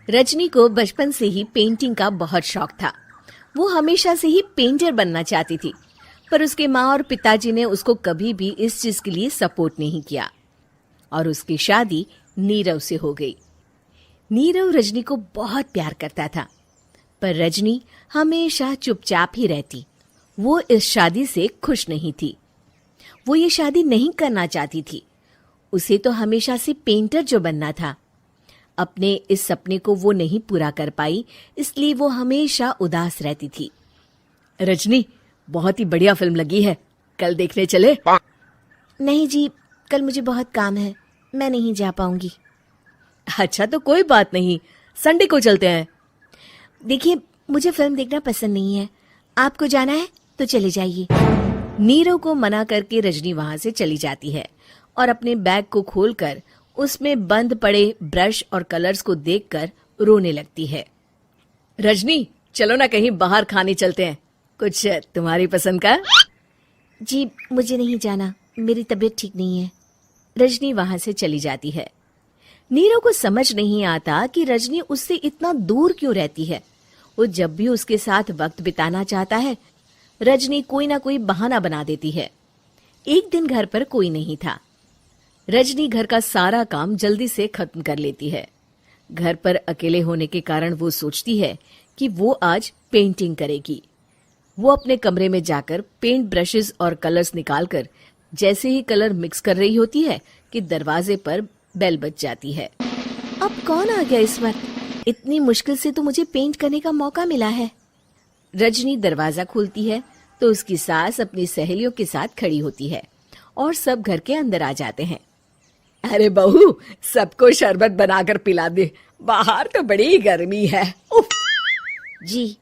रजनी को बचपन से ही पेंटिंग का बहुत शौक था। वो हमेशा से ही पेंटर बनना चाहती थी, पर उसके माँ और पिताजी ने उसको कभी भी इस चीज के लिए सपोर्ट नहीं किया और उसकी शादी नीरव से हो गई। नीरव रजनी को बहुत प्यार करता था, पर रजनी हमेशा चुपचाप ही रहती। वो इस शादी से खुश नहीं थी। वो ये शादी नहीं करना चाहती थी। उसे तो हमेशा से पेंटर जो बनना था। अपने इस सपने को वो नहीं पूरा कर पाई, इसलिए वो हमेशा उदास रहती थी। रजनी, बहुत ही बढ़िया फिल्म लगी है, कल देखने चले? नहीं जी, कल मुझे बहुत काम है, मैं नहीं जा पाऊंगी। अच्छा तो कोई बात नहीं, संडे को चलते हैं। देखिए, मुझे फिल्म देखना पसंद नहीं है। आपको जाना है तो चले जाइए। नीरव को मना करके रजनी वहां से चली जाती है और अपने बैग को खोलकर उसमें बंद पड़े ब्रश और कलर्स को देखकर रोने लगती है। रजनी, चलो ना कहीं बाहर खाने चलते हैं, कुछ तुम्हारी पसंद का। जी, मुझे नहीं जाना, मेरी तबीयत ठीक नहीं है। रजनी वहां से चली जाती है। नीरव को समझ नहीं आता कि रजनी उससे इतना दूर क्यों रहती है। वो जब भी उसके साथ वक्त बिताना चाहता है, रजनी कोई ना कोई बहाना बना देती है। एक दिन घर पर कोई नहीं था। रजनी घर का सारा काम जल्दी से खत्म कर लेती है। घर पर अकेले होने के कारण वो सोचती है कि वो आज पेंटिंग करेगी। वो अपने कमरे में जाकर पेंट ब्रशेस और कलर्स निकालकर जैसे ही कलर मिक्स कर रही होती है कि दरवाजे पर बेल बज जाती है। अब कौन आ गया इस वक्त? इतनी मुश्किल से तो मुझे पेंट करने का मौका मिला है। रजनी दरवाजा खोलती है तो उसकी सास अपनी सहेलियों के साथ खड़ी होती है और सब घर के अंदर आ जाते हैं। अरे बहू, सबको शरबत बनाकर पिला दे, बाहर तो बड़ी गर्मी है। उफ। जी।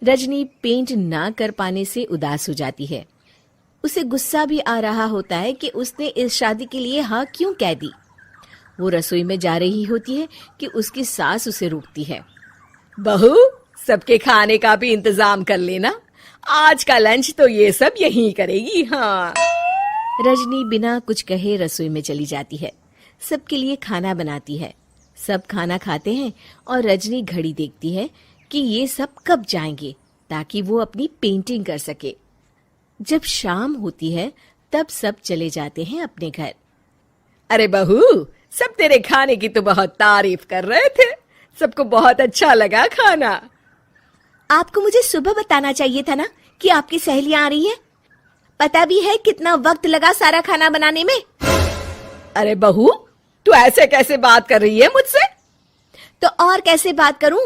रजनी पेंट ना कर पाने से उदास हो जाती है। उसे गुस्सा भी आ रहा होता है कि उसने इस शादी के लिए हाँ क्यों कह दी। वो रसोई में जा रही होती है कि उसकी सास उसे रोकती है। बहू, सबके खाने का भी इंतजाम कर लेना, आज का लंच तो ये सब यहीं करेगी। हाँ। रजनी बिना कुछ कहे रसोई में चली जाती है। सबके लिए खाना बनाती है। सब खाना खाते हैं और रजनी घड़ी देखती है कि ये सब कब जाएंगे ताकि वो अपनी पेंटिंग कर सके। जब शाम होती है तब सब चले जाते हैं अपने घर। अरे बहू, सब तेरे खाने की तो बहुत तारीफ कर रहे थे, सबको बहुत अच्छा लगा खाना। आपको मुझे सुबह बताना चाहिए था ना कि आपकी सहेलियां आ रही हैं। पता भी है कितना वक्त लगा सारा खाना बनाने में। अरे बहू, तू ऐसे कैसे बात कर रही है मुझसे? तो और कैसे बात करूं?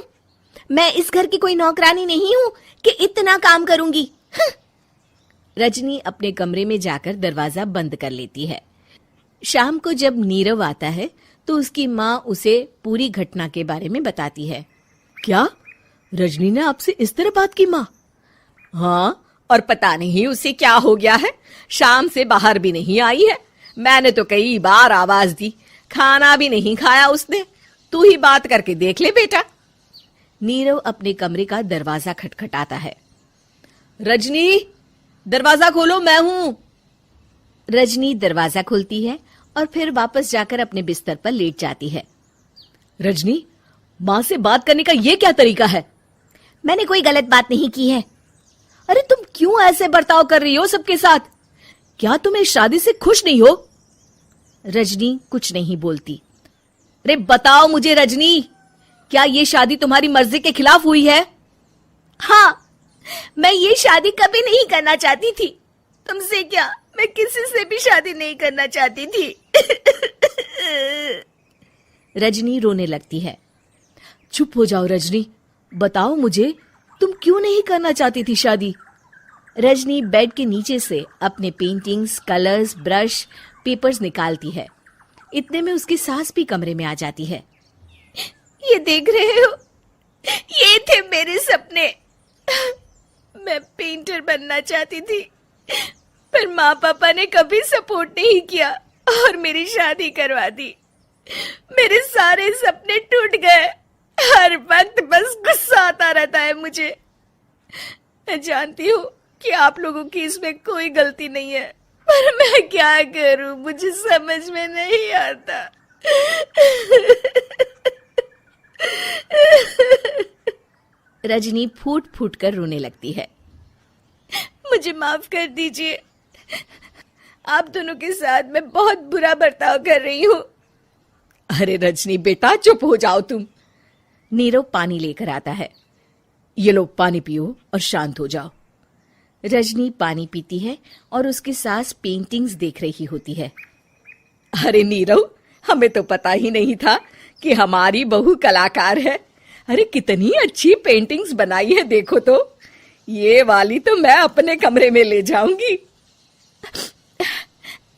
मैं इस घर की कोई नौकरानी नहीं हूं कि इतना काम करूंगी। रजनी अपने कमरे में जाकर दरवाजा बंद कर लेती है। शाम को जब नीरव आता है तो उसकी माँ उसे पूरी घटना के बारे में बताती है। क्या रजनी ने आपसे इस तरह बात की माँ? हाँ, और पता नहीं उसे क्या हो गया है, शाम से बाहर भी नहीं आई है। मैंने तो कई बार आवाज दी, खाना भी नहीं खाया उसने। तू ही बात करके देख ले बेटा। नीरव अपने कमरे का दरवाजा खटखटाता है। रजनी, दरवाजा खोलो, मैं हूं। रजनी दरवाजा खोलती है और फिर वापस जाकर अपने बिस्तर पर लेट जाती है। रजनी, माँ से बात करने का ये क्या तरीका है? मैंने कोई गलत बात नहीं की है। अरे तुम क्यों ऐसे बर्ताव कर रही हो सबके साथ? क्या तुम इस शादी से खुश नहीं हो? रजनी कुछ नहीं बोलती। अरे बताओ मुझे रजनी, क्या ये शादी तुम्हारी मर्जी के खिलाफ हुई है? हाँ, मैं ये शादी कभी नहीं करना चाहती थी। तुमसे क्या, मैं किसी से भी शादी नहीं करना चाहती थी। रजनी रोने लगती है। चुप हो जाओ रजनी, बताओ मुझे, तुम क्यों नहीं करना चाहती थी शादी? रजनी बेड के नीचे से अपने पेंटिंग्स, कलर्स, ब्रश, पेपर्स निकालती है। इतने में उसकी सास भी कमरे में आ जाती है। ये देख रहे हो, ये थे मेरे सपने। मैं पेंटर बनना चाहती थी, पर माँ पापा ने कभी सपोर्ट नहीं किया और मेरी शादी करवा दी। मेरे सारे सपने टूट गए। हर वक्त बस गुस्सा आता रहता है मुझे। मैं जानती हूँ कि आप लोगों की इसमें कोई गलती नहीं है, पर मैं क्या करूँ, मुझे समझ में नहीं आता। रजनी फूट फूट कर रोने लगती है। मुझे माफ कर दीजिए, आप दोनों के साथ मैं बहुत बुरा बर्ताव कर रही हूँ। अरे रजनी बेटा, चुप हो जाओ तुम। नीरव पानी लेकर आता है। ये लो पानी पियो और शांत हो जाओ। रजनी पानी पीती है और उसकी सास पेंटिंग्स देख रही होती है। अरे नीरव, हमें तो पता ही नहीं था कि हमारी बहू कलाकार है। अरे कितनी अच्छी पेंटिंग्स बनाई है, देखो तो। ये वाली तो मैं अपने कमरे में ले जाऊंगी।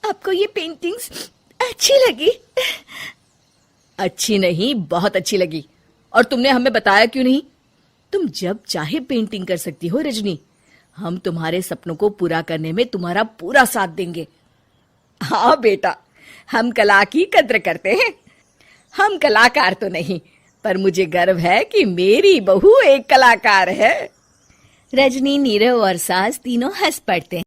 आपको ये पेंटिंग्स अच्छी लगी? अच्छी नहीं, बहुत अच्छी लगी। और तुमने हमें बताया क्यों नहीं? तुम जब चाहे पेंटिंग कर सकती हो रजनी। हम तुम्हारे सपनों को पूरा करने में तुम्हारा पूरा साथ देंगे। हाँ बेटा, हम कला की कद्र करते हैं। हम कलाकार तो नहीं, पर मुझे गर्व है कि मेरी बहू एक कलाकार है। रजनी, नीरव और सास तीनों हंस पड़ते हैं।